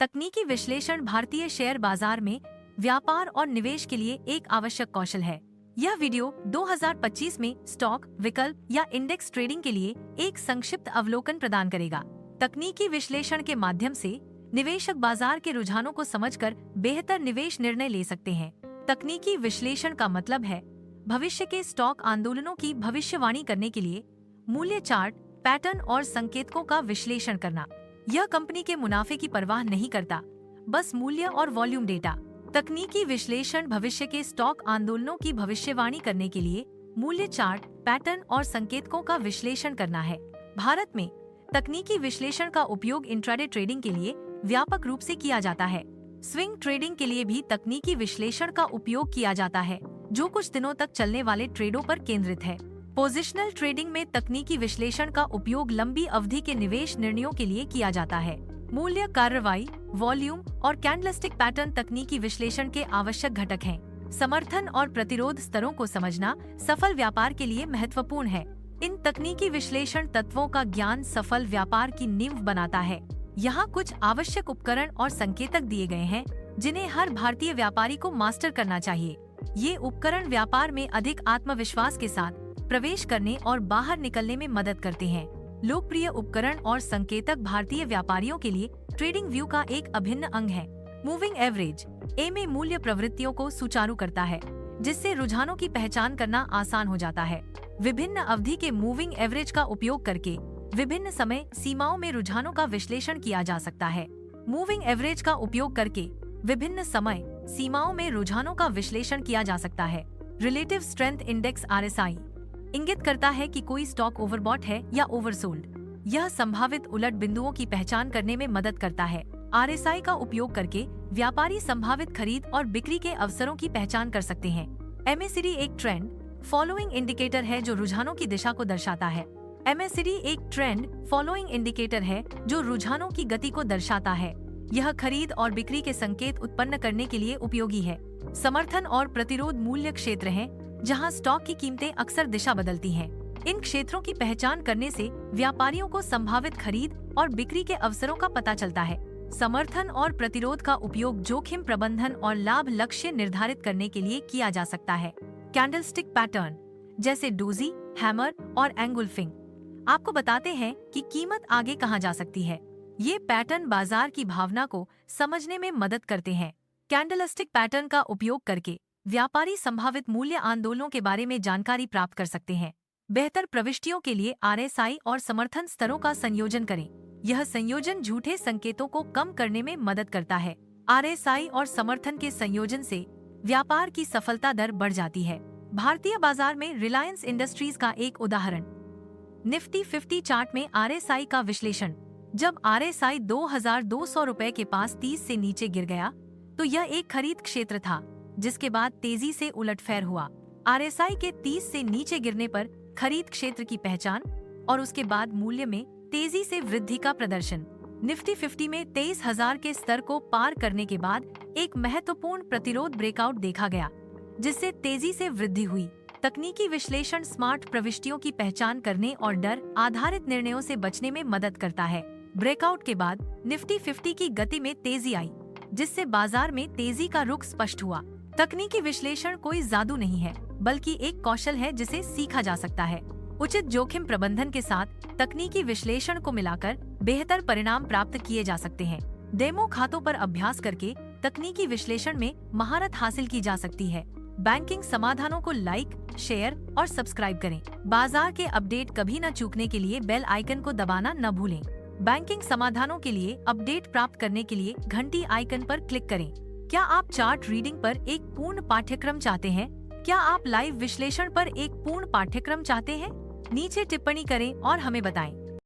तकनीकी विश्लेषण भारतीय शेयर बाजार में व्यापार और निवेश के लिए एक आवश्यक कौशल है। यह वीडियो 2025 में स्टॉक, विकल्प या इंडेक्स ट्रेडिंग के लिए एक संक्षिप्त अवलोकन प्रदान करेगा। तकनीकी विश्लेषण के माध्यम से निवेशक बाजार के रुझानों को समझकर बेहतर निवेश निर्णय ले सकते हैं। तकनीकी विश्लेषण का मतलब है भविष्य के स्टॉक आंदोलनों की भविष्यवाणी करने के लिए मूल्य चार्ट, पैटर्न और संकेतकों का विश्लेषण करना। यह कंपनी के मुनाफे की परवाह नहीं करता, बस मूल्य और वॉल्यूम डेटा। तकनीकी विश्लेषण भविष्य के स्टॉक आंदोलनों की भविष्यवाणी करने के लिए मूल्य चार्ट, पैटर्न और संकेतकों का विश्लेषण करना है। भारत में तकनीकी विश्लेषण का उपयोग इंट्राडे ट्रेडिंग के लिए व्यापक रूप से किया जाता है। स्विंग ट्रेडिंग के लिए भी तकनीकी विश्लेषण का उपयोग किया जाता है, जो कुछ दिनों तक चलने वाले ट्रेडों पर केंद्रित है। पोजिशनल ट्रेडिंग में तकनीकी विश्लेषण का उपयोग लंबी अवधि के निवेश निर्णयों के लिए किया जाता है। मूल्य कार्रवाई, वॉल्यूम और कैंडलस्टिक पैटर्न तकनीकी विश्लेषण के आवश्यक घटक हैं। समर्थन और प्रतिरोध स्तरों को समझना सफल व्यापार के लिए महत्वपूर्ण है। इन तकनीकी विश्लेषण तत्वों का ज्ञान सफल व्यापार की नींव बनाता है। यहाँ कुछ आवश्यक उपकरण और संकेतक दिए गए हैं जिन्हें हर भारतीय व्यापारी को मास्टर करना चाहिए। ये उपकरण व्यापार में अधिक आत्मविश्वास के साथ प्रवेश करने और बाहर निकलने में मदद करते हैं। लोकप्रिय उपकरण और संकेतक भारतीय व्यापारियों के लिए ट्रेडिंग व्यू का एक अभिन्न अंग है। मूविंग एवरेज में मूल्य प्रवृत्तियों को सुचारू करता है, जिससे रुझानों की पहचान करना आसान हो जाता है। विभिन्न अवधि के मूविंग एवरेज का उपयोग करके विभिन्न समय सीमाओं में रुझानों का विश्लेषण किया जा सकता है। मूविंग एवरेज का उपयोग करके विभिन्न समय सीमाओं में रुझानों का विश्लेषण किया जा सकता है। रिलेटिव स्ट्रेंथ इंडेक्स RSI इंगित करता है कि कोई स्टॉक ओवरबॉट है या ओवरसोल्ड। यह संभावित उलट बिंदुओं की पहचान करने में मदद करता है। RSI का उपयोग करके व्यापारी संभावित खरीद और बिक्री के अवसरों की पहचान कर सकते हैं। MACD एक ट्रेंड फॉलोइंग इंडिकेटर है जो रुझानों की दिशा को दर्शाता है। MACD एक ट्रेंड फॉलोइंग इंडिकेटर है जो रुझानों की गति को दर्शाता है। यह खरीद और बिक्री के संकेत उत्पन्न करने के लिए उपयोगी है। समर्थन और प्रतिरोध मूल्य क्षेत्र हैं, जहां स्टॉक की कीमतें अक्सर दिशा बदलती हैं। इन क्षेत्रों की पहचान करने से व्यापारियों को संभावित खरीद और बिक्री के अवसरों का पता चलता है। समर्थन और प्रतिरोध का उपयोग जोखिम प्रबंधन और लाभ लक्ष्य निर्धारित करने के लिए किया जा सकता है। कैंडलस्टिक पैटर्न जैसे डोजी, हैमर और एंगुलफिंग आपको बताते हैं कि कीमत आगे कहां जा सकती है। ये पैटर्न बाजार की भावना को समझने में मदद करते हैं। कैंडलस्टिक पैटर्न का उपयोग करके व्यापारी संभावित मूल्य आंदोलनों के बारे में जानकारी प्राप्त कर सकते हैं। बेहतर प्रविष्टियों के लिए RSI और समर्थन स्तरों का संयोजन करें। यह संयोजन झूठे संकेतों को कम करने में मदद करता है। RSI और समर्थन के संयोजन से व्यापार की सफलता दर बढ़ जाती है। भारतीय बाजार में रिलायंस इंडस्ट्रीज का एक उदाहरण। निफ्टी 50 चार्ट में RSI का विश्लेषण। जब RSI 2200 रुपए के पास 30 से नीचे गिर गया तो यह एक खरीद क्षेत्र था, जिसके बाद तेजी से उलटफेर हुआ। RSI के 30 से नीचे गिरने पर खरीद क्षेत्र की पहचान और उसके बाद मूल्य में तेजी से वृद्धि का प्रदर्शन। निफ्टी 50 में 23,000 के स्तर को पार करने के बाद एक महत्वपूर्ण प्रतिरोध ब्रेकआउट देखा गया, जिससे तेजी से वृद्धि हुई। तकनीकी विश्लेषण स्मार्ट प्रविष्टियों की पहचान करने और डर आधारित निर्णयों से बचने में मदद करता है। ब्रेकआउट के बाद निफ्टी 50 की गति में तेजी आई, जिससे बाजार में तेजी का रुख स्पष्ट हुआ। तकनीकी विश्लेषण कोई जादू नहीं है, बल्कि एक कौशल है जिसे सीखा जा सकता है। उचित जोखिम प्रबंधन के साथ तकनीकी विश्लेषण को मिलाकर बेहतर परिणाम प्राप्त किए जा सकते हैं। डेमो खातों पर अभ्यास करके तकनीकी विश्लेषण में महारत हासिल की जा सकती है। बैंकिंग समाधानों को लाइक, शेयर और सब्सक्राइब करें। बाजार के अपडेट कभी न चूकने के लिए बेल आइकन को दबाना न भूलें। बैंकिंग समाधानों के लिए अपडेट प्राप्त करने के लिए घंटी आइकन पर क्लिक करें। क्या आप चार्ट रीडिंग पर एक पूर्ण पाठ्यक्रम चाहते हैं? क्या आप लाइव विश्लेषण पर एक पूर्ण पाठ्यक्रम चाहते हैं? नीचे टिप्पणी करें और हमें बताएं।